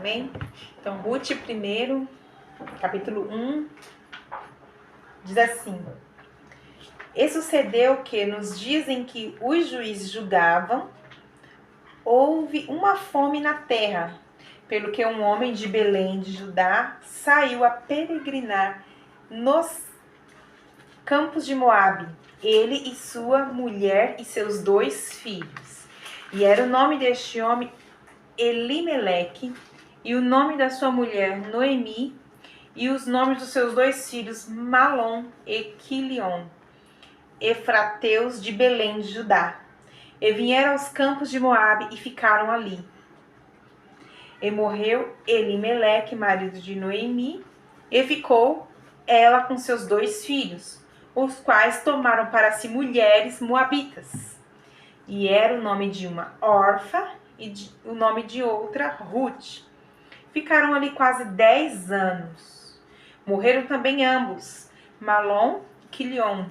Amém? Então, Ruth primeiro, capítulo 1, diz assim: E sucedeu que, nos dias em que os juízes julgavam, houve uma fome na terra, pelo que um homem de Belém de Judá saiu a peregrinar nos campos de Moabe, ele e sua mulher e seus 2 filhos. E era o nome deste homem Elimeleque, e o nome da sua mulher Noemi, e os nomes dos seus 2 filhos Malom e Quilion, efrateus de Belém de Judá. E vieram aos campos de Moabe e ficaram ali. E morreu Elimeleque, marido de Noemi, e ficou ela com seus 2 filhos, os quais tomaram para si mulheres moabitas. E era o nome de uma Orfa e o nome de outra Ruth. Ficaram ali quase 10 anos. Morreram também ambos, Malom e Quilion,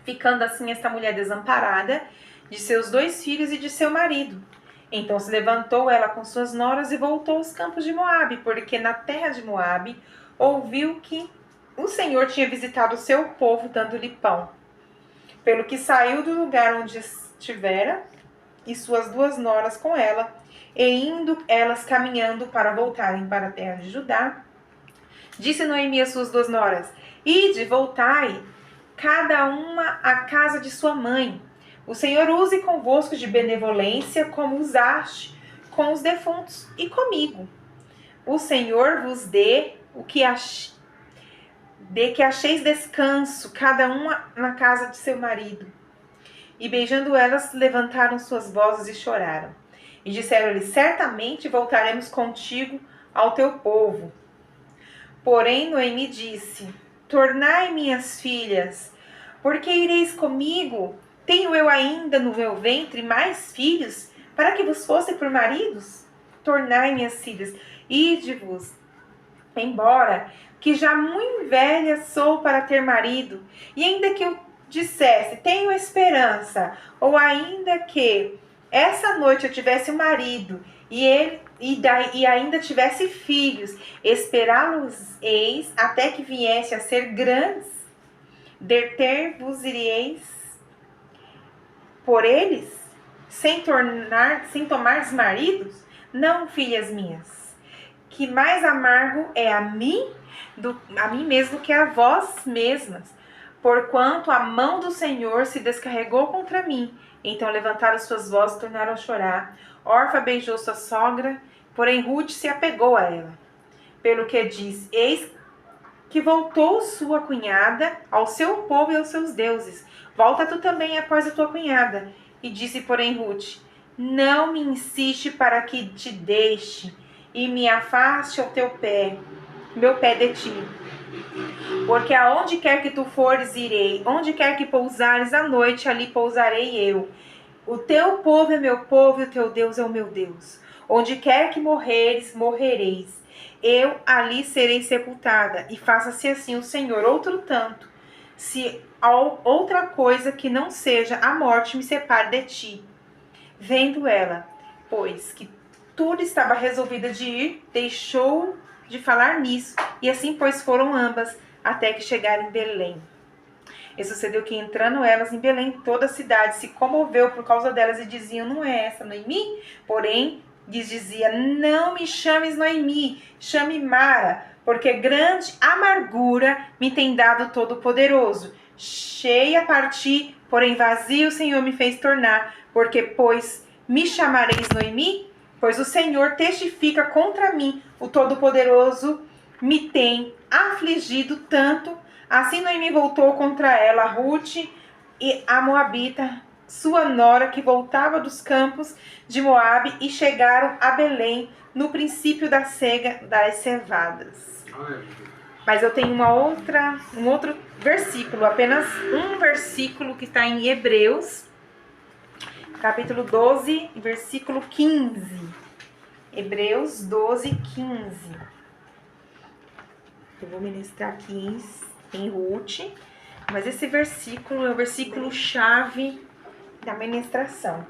ficando assim esta mulher desamparada de seus 2 filhos e de seu marido. Então se levantou ela com suas noras e voltou aos campos de Moabe, porque na terra de Moabe ouviu que o Senhor tinha visitado o seu povo, dando-lhe pão. Pelo que saiu do lugar onde estivera, e suas 2 noras com ela, e indo elas caminhando para voltarem para a terra de Judá, disse Noemi às suas 2 noras: Ide, voltai, cada uma à casa de sua mãe. O Senhor use convosco de benevolência, como usaste com os defuntos e comigo. O Senhor vos dê o que que acheis descanso, cada uma na casa de seu marido. E beijando elas, levantaram suas vozes e choraram. E disseram-lhe: Certamente voltaremos contigo ao teu povo. Porém Noemi disse: Tornai, minhas filhas, porque ireis comigo? Tenho eu ainda no meu ventre mais filhos, para que vos fossem por maridos? Tornai, minhas filhas, ide-vos embora, que já muito velha sou para ter marido. E ainda que eu dissesse, tenho esperança, ou ainda que essa noite eu tivesse um marido, e ainda tivesse filhos, esperá-los-eis até que viesse a ser grandes, deter-vos-ireis por eles, sem tomar maridos? Não, filhas minhas, que mais amargo é a mim mesmo que a vós mesmas, porquanto a mão do Senhor se descarregou contra mim. Então levantaram suas vozes e tornaram a chorar. Orfa beijou sua sogra, porém Ruth se apegou a ela. Pelo que diz: Eis que voltou sua cunhada ao seu povo e aos seus deuses. Volta tu também após a tua cunhada. E disse, porém, Ruth: Não me insiste para que te deixe e me afaste ao meu pé de ti. Porque aonde quer que tu fores, irei. Onde quer que pousares à noite, ali pousarei eu. O teu povo é meu povo e o teu Deus é o meu Deus. Onde quer que morreres, morrereis. Eu ali serei sepultada. E faça-se assim o Senhor, outro tanto, se outra coisa que não seja a morte me separe de ti. Vendo ela, pois, que tudo estava resolvida de ir, deixou de falar nisso, e assim pois foram ambas, até que chegaram em Belém. E sucedeu que, entrando elas em Belém, toda a cidade se comoveu por causa delas, e diziam: Não é essa Noemi? Porém, lhes dizia: Não me chames Noemi, chame Mara, porque grande amargura me tem dado Todo-Poderoso. Cheia parti, porém vazio o Senhor me fez tornar, porque, pois, me chamareis Noemi? Pois o Senhor testifica contra mim, o Todo-Poderoso me tem afligido tanto. Assim Noemi voltou contra ela, Ruth e a Moabita, sua nora, que voltava dos campos de Moabe, e chegaram a Belém no princípio da cega das cevadas. Mas eu tenho um outro versículo, apenas um versículo que está em Hebreus, capítulo 12, versículo 15. Hebreus 12, 15. Eu vou ministrar aqui em Ruth, mas esse versículo é o versículo chave da ministração.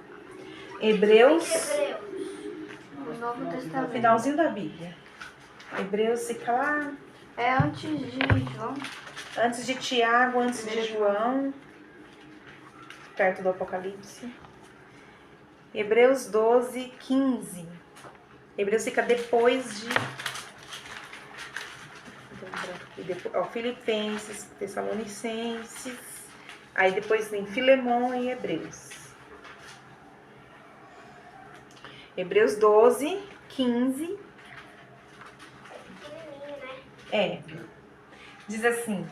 Hebreus Novo No Testamento. finalzinho da Bíblia. Hebreus fica lá. É antes de João. Antes de Tiago, antes de João. Perto do Apocalipse. Hebreus 12, 15. Hebreus fica depois de... Filipenses, Tessalonicenses. Aí depois vem Filemão e Hebreus. Hebreus 12, 15. Diz assim: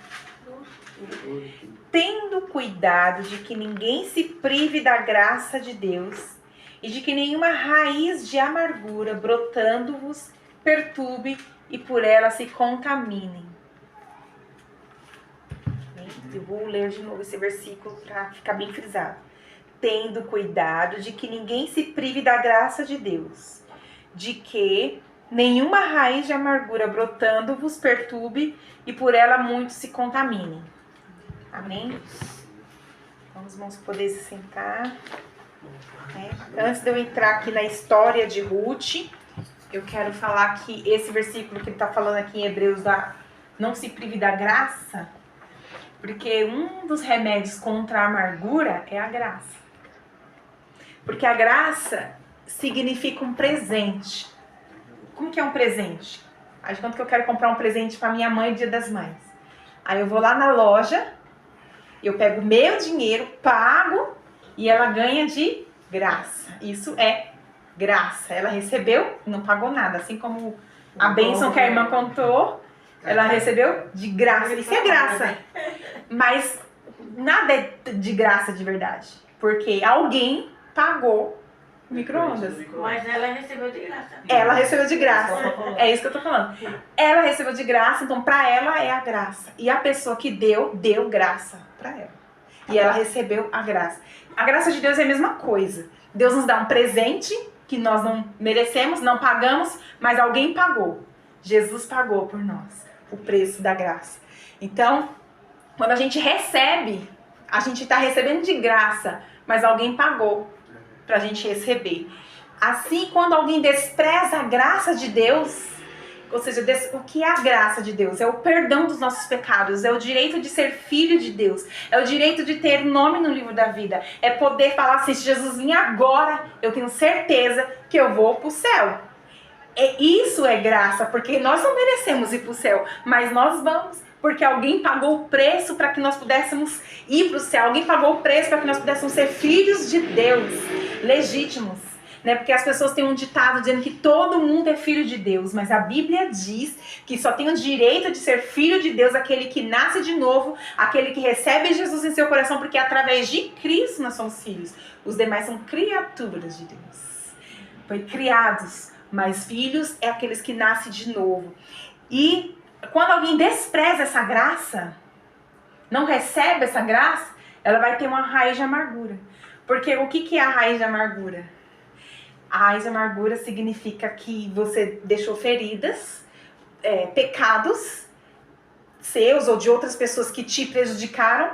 tendo cuidado de que ninguém se prive da graça de Deus e de que nenhuma raiz de amargura brotando-vos perturbe e por ela se contaminem. Eu vou ler de novo esse versículo para ficar bem frisado. Tendo cuidado de que ninguém se prive da graça de Deus, de que nenhuma raiz de amargura brotando vos perturbe e por ela muitos se contaminem. Amém? Vamos, irmãos, poder se sentar. Antes de eu entrar aqui na história de Ruth, eu quero falar que esse versículo que ele está falando aqui em Hebreus, não se prive da graça, porque um dos remédios contra a amargura é a graça. Porque a graça significa um presente. Como que é um presente? Aí quanto que eu quero comprar um presente para minha mãe no Dia das Mães? Aí eu vou lá na loja, eu pego meu dinheiro, pago e ela ganha de graça. Isso é graça. Ela recebeu, não pagou nada. Assim como a bênção que a irmã contou, ela recebeu de graça. Isso é graça. Mas nada é de graça de verdade. Porque alguém pagou o micro-ondas. Mas ela recebeu de graça. Ela recebeu de graça. É isso que eu tô falando. Ela recebeu de graça, então pra ela é a graça. E a pessoa que deu graça pra ela. E ela recebeu a graça. A graça de Deus é a mesma coisa. Deus nos dá um presente que nós não merecemos, não pagamos, mas alguém pagou. Jesus pagou por nós o preço da graça. Então, quando a gente recebe, a gente está recebendo de graça, mas alguém pagou para a gente receber. Assim, quando alguém despreza a graça de Deus, ou seja, o que é a graça de Deus? É o perdão dos nossos pecados, é o direito de ser filho de Deus, é o direito de ter nome no livro da vida, é poder falar assim, se Jesus vir agora, eu tenho certeza que eu vou para o céu. Isso é graça, porque nós não merecemos ir para o céu, mas nós vamos, porque alguém pagou o preço para que nós pudéssemos ir para o céu, alguém pagou o preço para que nós pudéssemos ser filhos de Deus, legítimos. Né? Porque as pessoas têm um ditado dizendo que todo mundo é filho de Deus, mas a Bíblia diz que só tem o direito de ser filho de Deus aquele que nasce de novo, aquele que recebe Jesus em seu coração, porque através de Cristo nós somos filhos. Os demais são criaturas de Deus. Foi criados, mas filhos é aqueles que nascem de novo. E quando alguém despreza essa graça, não recebe essa graça, ela vai ter uma raiz de amargura. Porque o que é a raiz de amargura? A raiz de amargura significa que você deixou feridas, pecados seus ou de outras pessoas que te prejudicaram,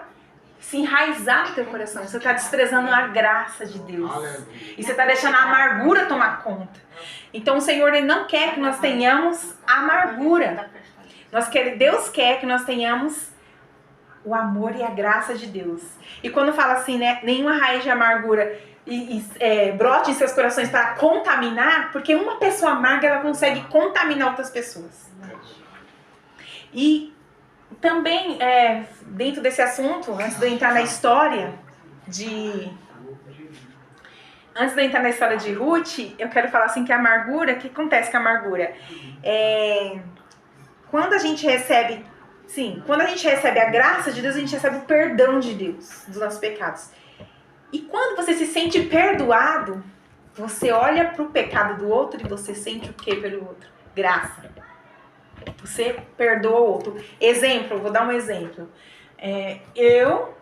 se enraizar no teu coração. Você está desprezando a graça de Deus. E você está deixando a amargura tomar conta. Então o Senhor ele não quer que nós tenhamos amargura. Deus quer que nós tenhamos o amor e a graça de Deus. E quando fala assim, né, nenhuma raiz de amargura brote em seus corações para contaminar, porque uma pessoa amarga ela consegue contaminar outras pessoas. E também, dentro desse assunto, antes de eu entrar na história de Ruth, eu quero falar assim que a amargura, o que acontece com a amargura? Quando a gente recebe a graça de Deus, a gente recebe o perdão de Deus dos nossos pecados. E quando você se sente perdoado, você olha para o pecado do outro e você sente o que pelo outro? Graça. Você perdoa o outro. Exemplo, vou dar um exemplo. Eu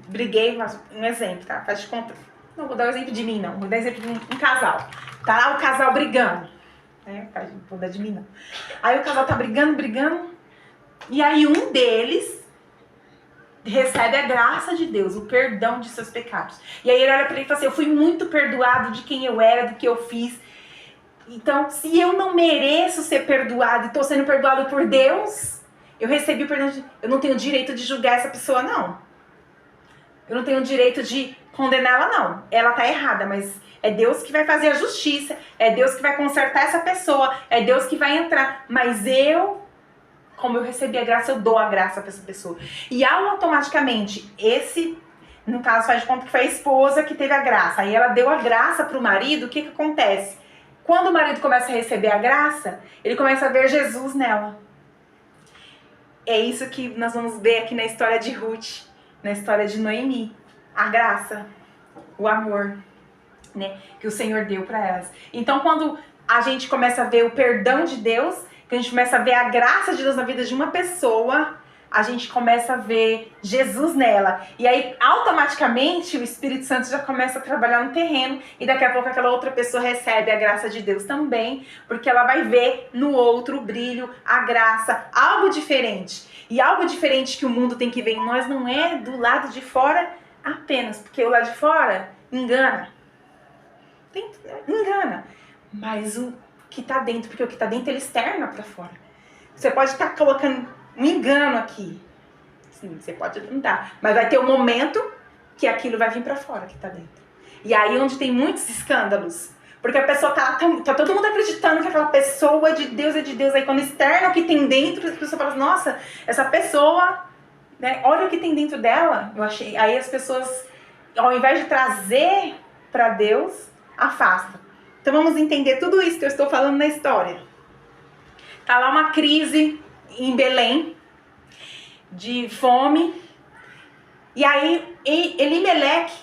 briguei, um exemplo, tá? Faz de conta. Não vou dar o exemplo de mim, não. Vou dar exemplo de um casal. Tá lá o casal brigando. Vou dar de mim, não. Aí o casal tá brigando. E aí um deles recebe a graça de Deus, o perdão de seus pecados. E aí ele olha pra ele e fala assim, eu fui muito perdoado de quem eu era, do que eu fiz. Então, se eu não mereço ser perdoado e estou sendo perdoado por Deus, eu recebi o perdão, eu não tenho direito de julgar essa pessoa, não. Eu não tenho direito de condená-la, não. Ela tá errada, mas é Deus que vai fazer a justiça, é Deus que vai consertar essa pessoa, é Deus que vai entrar. Mas eu, como eu recebi a graça, eu dou a graça para essa pessoa. E automaticamente, no caso, faz de conta que foi a esposa que teve a graça. Aí ela deu a graça pro marido, o que acontece? Quando o marido começa a receber a graça, ele começa a ver Jesus nela. É isso que nós vamos ver aqui na história de Ruth, na história de Noemi. A graça, o amor, né, que o Senhor deu para elas. Então, quando a gente começa a ver o perdão de Deus, que a gente começa a ver a graça de Deus na vida de uma pessoa, a gente começa a ver Jesus nela. E aí, automaticamente, o Espírito Santo já começa a trabalhar no terreno. E daqui a pouco aquela outra pessoa recebe a graça de Deus também. Porque ela vai ver no outro o brilho, a graça, algo diferente. E algo diferente que o mundo tem que ver em nós não é do lado de fora apenas. Porque o lado de fora engana. Engana. Mas o que tá dentro, porque o que tá dentro ele externa para fora. Você pode estar colocando um engano aqui. Sim, você pode tentar. Mas vai ter um momento que aquilo vai vir pra fora que tá dentro. E aí onde tem muitos escândalos. Porque a pessoa tá todo mundo acreditando que aquela pessoa é de Deus, é de Deus. Aí quando externa o que tem dentro, as pessoas falam, nossa, essa pessoa, né, olha o que tem dentro dela. Eu achei. Aí as pessoas, ao invés de trazer pra Deus, afastam. Então vamos entender tudo isso que eu estou falando na história. Tá lá uma crise em Belém, de fome, e aí Elimeleque,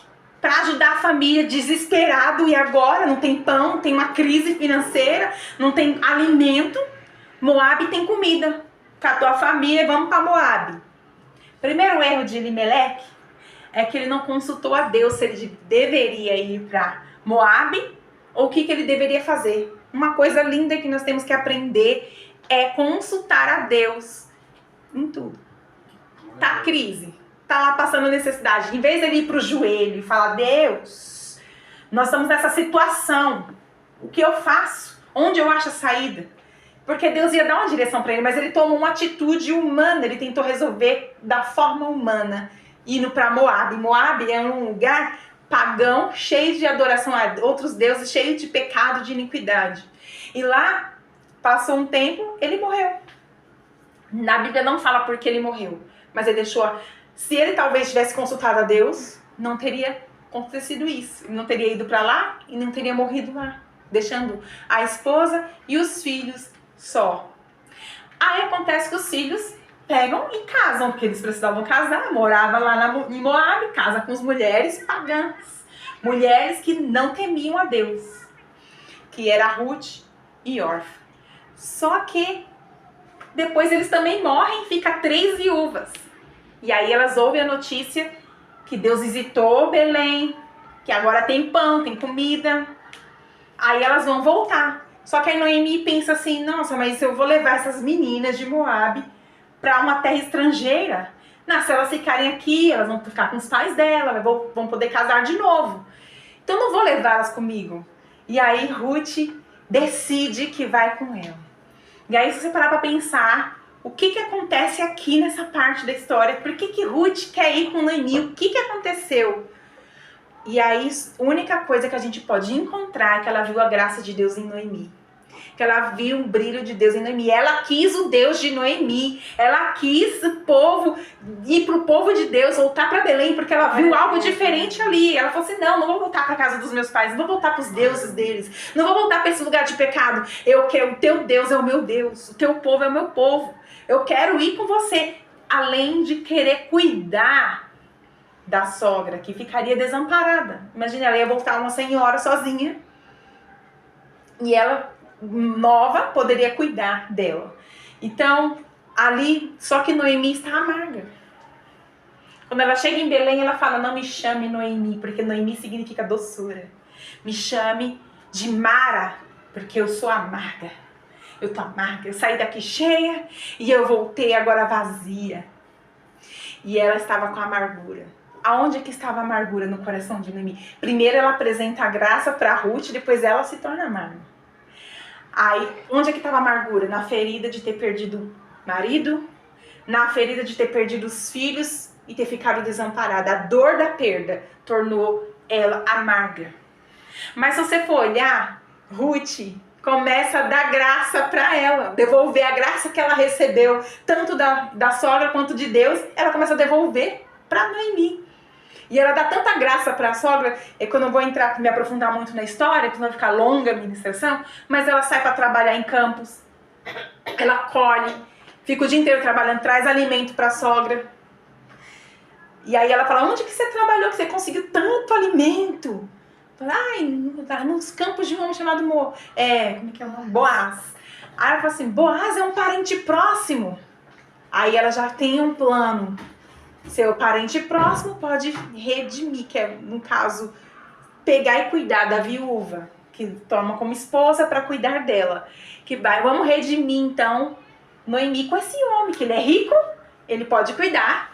para ajudar a família, desesperado, e agora não tem pão, tem uma crise financeira, não tem alimento, Moabe tem comida, catou a família, vamos para Moabe. Primeiro erro de Elimeleque é que ele não consultou a Deus se ele deveria ir para Moabe, ou o que ele deveria fazer. Uma coisa linda que nós temos que aprender é consultar a Deus em tudo. Tá crise, tá lá passando necessidade. Em vez dele ir pro joelho e falar, Deus, nós estamos nessa situação. O que eu faço? Onde eu acho a saída? Porque Deus ia dar uma direção para ele, mas ele tomou uma atitude humana. Ele tentou resolver da forma humana, indo para Moabe. Moabe é um lugar pagão, cheio de adoração a outros deuses, cheio de pecado, de iniquidade. E lá, passou um tempo, ele morreu. Na Bíblia não fala por que ele morreu, mas ele deixou. Se ele talvez tivesse consultado a Deus, não teria acontecido isso. Ele não teria ido para lá e não teria morrido lá, deixando a esposa e os filhos só. Aí acontece que os filhos pegam e casam, porque eles precisavam casar. Morava lá em Moabe, casa com as mulheres pagãs, mulheres que não temiam a Deus, que era Ruth e Orfa. Só que depois eles também morrem, fica 3 viúvas. E aí elas ouvem a notícia que Deus visitou Belém, que agora tem pão, tem comida. Aí elas vão voltar. Só que aí Noemi pensa assim, nossa, mas eu vou levar essas meninas de Moabe para uma terra estrangeira. Não, se elas ficarem aqui, elas vão ficar com os pais dela, vão poder casar de novo. Então não vou levá-las comigo. E aí Ruth decide que vai com ela. E aí, se você parar pra pensar, o que acontece aqui nessa parte da história? Por que Ruth quer ir com Noemi? O que aconteceu? E aí, a única coisa que a gente pode encontrar é que ela viu a graça de Deus em Noemi. Que ela viu o brilho de Deus em Noemi. Ela quis o Deus de Noemi. Ela quis o povo, ir pro povo de Deus, voltar para Belém, porque ela viu algo diferente ali. Ela falou assim, não vou voltar para casa dos meus pais, não vou voltar para os deuses deles, não vou voltar para esse lugar de pecado. Eu quero, o teu Deus é o meu Deus, o teu povo é o meu povo. Eu quero ir com você. Além de querer cuidar da sogra, que ficaria desamparada. Imagina, ela ia voltar uma senhora sozinha. E ela, nova, poderia cuidar dela. Então, ali, só que Noemi está amarga. Quando ela chega em Belém, ela fala, não me chame Noemi, porque Noemi significa doçura. Me chame de Mara, porque eu sou amarga. Eu tô amarga, eu saí daqui cheia e eu voltei agora vazia. E ela estava com amargura. Aonde que estava a amargura no coração de Noemi? Primeiro ela apresenta a graça para Ruth, depois ela se torna amarga. Aí, onde é que estava a amargura? Na ferida de ter perdido marido, na ferida de ter perdido os filhos e ter ficado desamparada. A dor da perda tornou ela amarga. Mas se você for olhar, Ruth começa a dar graça para ela, devolver a graça que ela recebeu, tanto da sogra quanto de Deus, ela começa a devolver para Noemi. E ela dá tanta graça para a sogra, é que eu não vou me aprofundar muito na história, porque não vai ficar longa a ministração, mas ela sai para trabalhar em campos, ela colhe, fica o dia inteiro trabalhando, traz alimento para a sogra. E aí ela fala, onde que você trabalhou, que você conseguiu tanto alimento? Ai, nos campos de um homem chamado como é que é o nome? Boaz. Aí ela fala assim, Boaz é um parente próximo. Aí ela já tem um plano. Seu parente próximo pode redimir, que é, no caso, pegar e cuidar da viúva, que toma como esposa para cuidar dela. Vamos redimir, então, Noemi com esse homem, que ele é rico, ele pode cuidar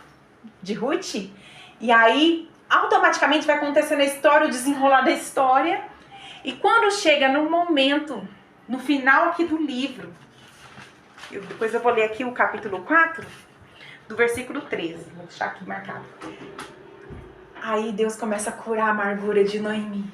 de Ruth. E aí, automaticamente vai acontecendo a história, o desenrolar da história. E quando chega no momento, no final aqui do livro, depois eu vou ler aqui o capítulo 4, do versículo 13. Vou deixar aqui marcado. Aí Deus começa a curar a amargura de Noemi.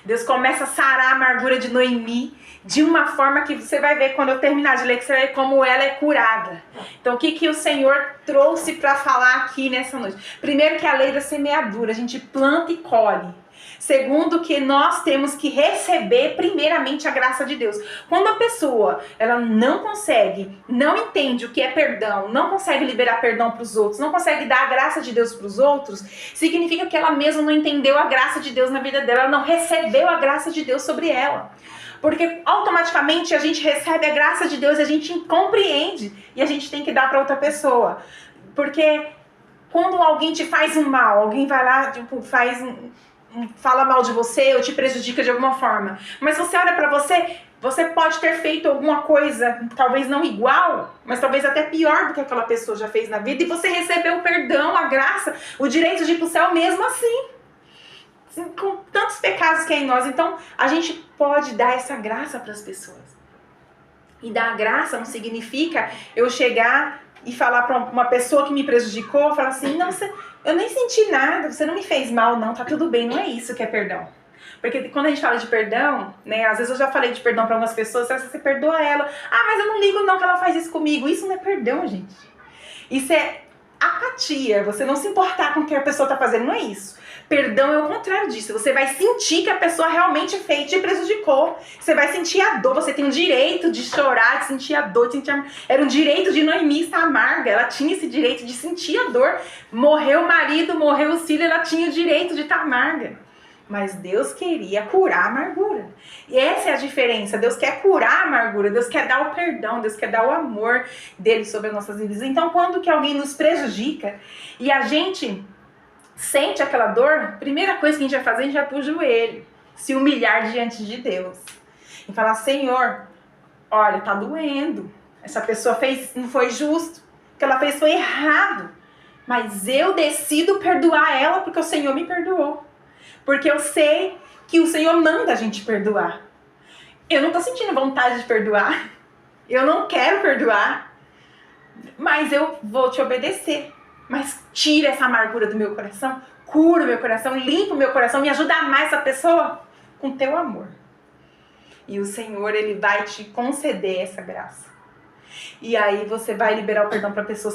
Deus começa a sarar a amargura de Noemi de uma forma que você vai ver quando eu terminar de ler, que você vai ver como ela é curada. Então, o que o Senhor trouxe para falar aqui nessa noite? Primeiro, que a lei da semeadura, a gente planta e colhe. Segundo, que nós temos que receber primeiramente a graça de Deus. Quando a pessoa ela não consegue, não entende o que é perdão, não consegue liberar perdão para os outros, não consegue dar a graça de Deus para os outros, significa que ela mesma não entendeu a graça de Deus na vida dela, ela não recebeu a graça de Deus sobre ela. Porque automaticamente a gente recebe a graça de Deus, a gente compreende e a gente tem que dar para outra pessoa. Porque quando alguém te faz um mal, alguém vai lá, tipo, fala mal de você ou te prejudica de alguma forma. Mas você olha pra você, você pode ter feito alguma coisa, talvez não igual, mas talvez até pior do que aquela pessoa já fez na vida, e você recebeu o perdão, a graça, o direito de ir pro céu mesmo assim. Com tantos pecados que é em nós. Então, a gente pode dar essa graça para as pessoas. E dar graça não significa eu chegar e falar para uma pessoa que me prejudicou, falar assim, não, eu nem senti nada, você não me fez mal, não, tá tudo bem, não é isso que é perdão. Porque quando a gente fala de perdão, né, às vezes eu já falei de perdão para algumas pessoas, você perdoa ela, mas eu não ligo não que ela faz isso comigo. Isso não é perdão, gente. Isso é apatia, você não se importar com o que a pessoa tá fazendo, não é isso. Perdão é o contrário disso. Você vai sentir que a pessoa realmente fez e te prejudicou. Você vai sentir a dor. Você tem o direito de chorar, de sentir a dor. Era um direito de Noemi estar amarga. Ela tinha esse direito de sentir a dor. Morreu o marido, morreu os filhos. Ela tinha o direito de estar amarga. Mas Deus queria curar a amargura. E essa é a diferença. Deus quer curar a amargura. Deus quer dar o perdão. Deus quer dar o amor dele sobre as nossas vidas. Então, quando que alguém nos prejudica e a gente sente aquela dor, primeira coisa que a gente vai fazer, a gente vai pro joelho, se humilhar diante de Deus e falar, Senhor, olha, tá doendo, essa pessoa fez, não foi justo, o que ela fez foi errado, mas eu decido perdoar ela porque o Senhor me perdoou, porque eu sei que o Senhor manda a gente perdoar. Eu não tô sentindo vontade de perdoar, eu não quero perdoar, mas eu vou te obedecer. Mas tira essa amargura do meu coração, cura o meu coração, limpa o meu coração, me ajuda a amar essa pessoa com teu amor. E o Senhor, Ele vai te conceder essa graça. E aí você vai liberar o perdão para a pessoa.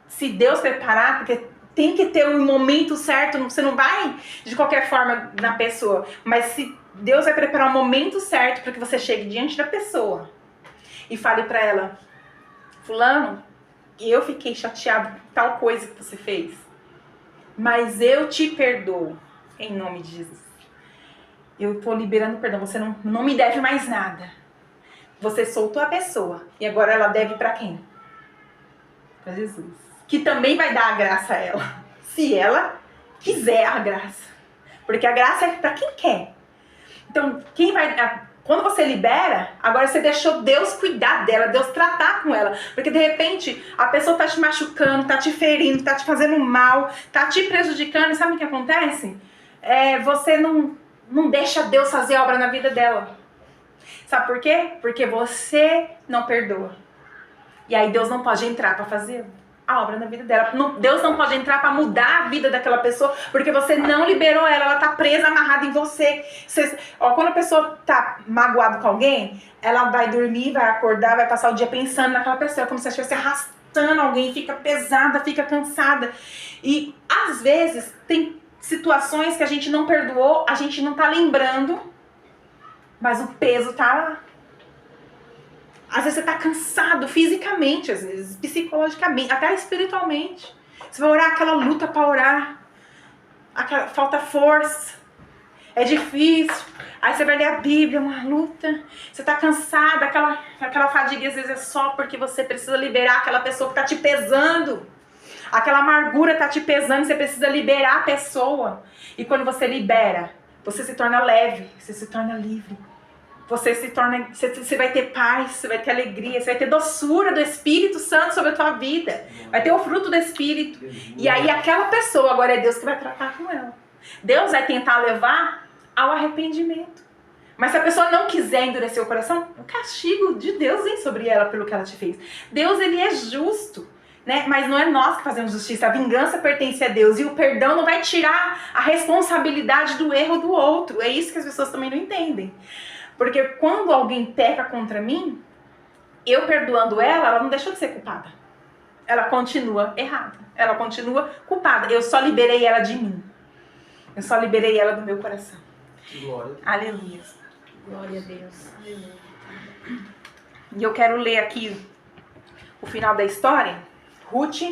Se Deus preparar, porque tem que ter um momento certo, você não vai de qualquer forma na pessoa. Mas se Deus vai preparar o momento certo para que você chegue diante da pessoa e fale para ela, fulano, eu fiquei chateado por tal coisa que você fez, mas eu te perdoo em nome de Jesus. Eu tô liberando perdão, você não me deve mais nada. Você soltou a pessoa e agora ela deve para quem? Para Jesus, que também vai dar a graça a ela, se ela quiser a graça, porque a graça é para quem quer. Então, quando você libera, agora você deixou Deus cuidar dela, Deus tratar com ela. Porque de repente a pessoa tá te machucando, tá te ferindo, tá te fazendo mal, tá te prejudicando. E sabe o que acontece? Você não deixa Deus fazer a obra na vida dela. Sabe por quê? Porque você não perdoa. E aí Deus não pode entrar para fazer a obra na vida dela. Deus não pode entrar para mudar a vida daquela pessoa, porque você não liberou ela. Ela tá presa, amarrada em você. Quando a pessoa tá magoada com alguém, ela vai dormir, vai acordar, vai passar o dia pensando naquela pessoa, como se ela estivesse arrastando alguém, fica pesada, fica cansada. E às vezes tem situações que a gente não perdoou, a gente não tá lembrando, mas o peso tá lá. Às vezes você tá cansado fisicamente, às vezes psicologicamente, até espiritualmente. Você vai orar aquela luta para orar, falta força, é difícil. Aí você vai ler a Bíblia, uma luta. Você tá cansada, aquela fadiga às vezes é só porque você precisa liberar aquela pessoa que tá te pesando. Aquela amargura tá te pesando, você precisa liberar a pessoa. E quando você libera, você se torna leve, você se torna livre. Você vai ter paz, você vai ter alegria, você vai ter doçura do Espírito Santo sobre a tua vida. Vai ter o fruto do Espírito. E aí aquela pessoa, agora é Deus que vai tratar com ela. Deus vai tentar levar ao arrependimento. Mas se a pessoa não quiser endurecer o coração, o castigo de Deus vem sobre ela pelo que ela te fez. Deus, ele é justo, né? Mas não é nós que fazemos justiça. A vingança pertence a Deus. E o perdão não vai tirar a responsabilidade do erro do outro. É isso que as pessoas também não entendem. Porque quando alguém peca contra mim, eu perdoando ela não deixou de ser culpada. Ela continua errada. Ela continua culpada. Eu só liberei ela de mim. Eu só liberei ela do meu coração. Glória. Aleluia. Glória a Deus. Aleluia. E eu quero ler aqui o final da história. Ruth,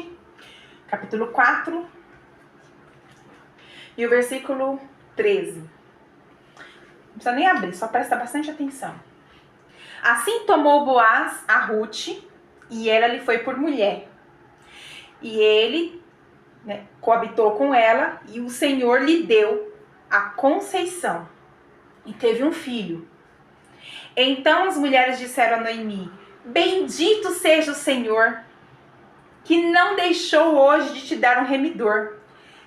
capítulo 4. E o versículo 13. Não precisa nem abrir, só presta bastante atenção. Assim tomou Boaz a Ruth, e ela lhe foi por mulher. E ele, né, coabitou com ela, e o Senhor lhe deu a conceição, e teve um filho. Então as mulheres disseram a Noemi: bendito seja o Senhor, que não deixou hoje de te dar um remidor.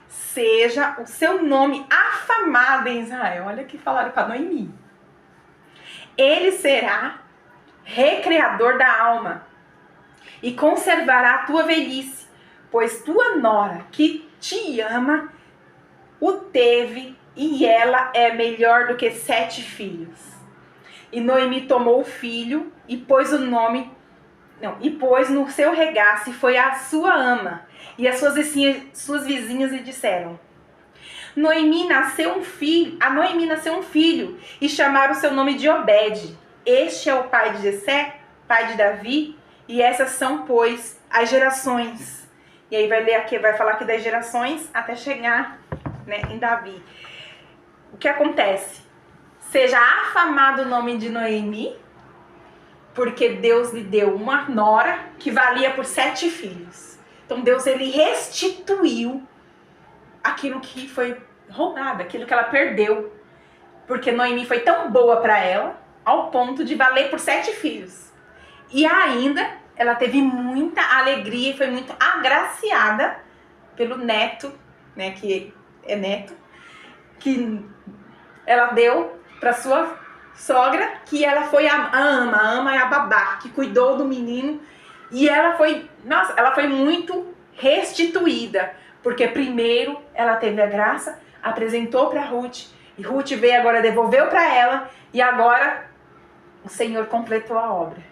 Seja o seu nome afamado em Israel. Olha que falaram para Noemi. Ele será recreador da alma e conservará a tua velhice, pois tua nora que te ama o teve e ela é melhor do que 7 filhos. E Noemi tomou o filho e pôs o nome, e pôs no seu regaço e foi a sua ama. E as suas vizinhas lhe disseram: a Noemi nasceu um filho, e chamaram o seu nome de Obed. Este é o pai de Jessé, pai de Davi, e essas são, pois, as gerações. E aí vai ler aqui, vai falar aqui das gerações até chegar, né, em Davi. O que acontece? Seja afamado o nome de Noemi, porque Deus lhe deu uma nora que valia por 7 filhos. Então Deus, ele restituiu aquilo que foi roubado, aquilo que ela perdeu. Porque Noemi foi tão boa para ela, ao ponto de valer por 7 filhos. E ainda, ela teve muita alegria e foi muito agraciada pelo neto, né, que é neto, que ela deu para sua sogra, que ela foi a ama é a babá, que cuidou do menino. E ela foi muito restituída, porque primeiro ela teve a graça, apresentou para Ruth, e Ruth veio agora, devolveu para ela, e agora o Senhor completou a obra.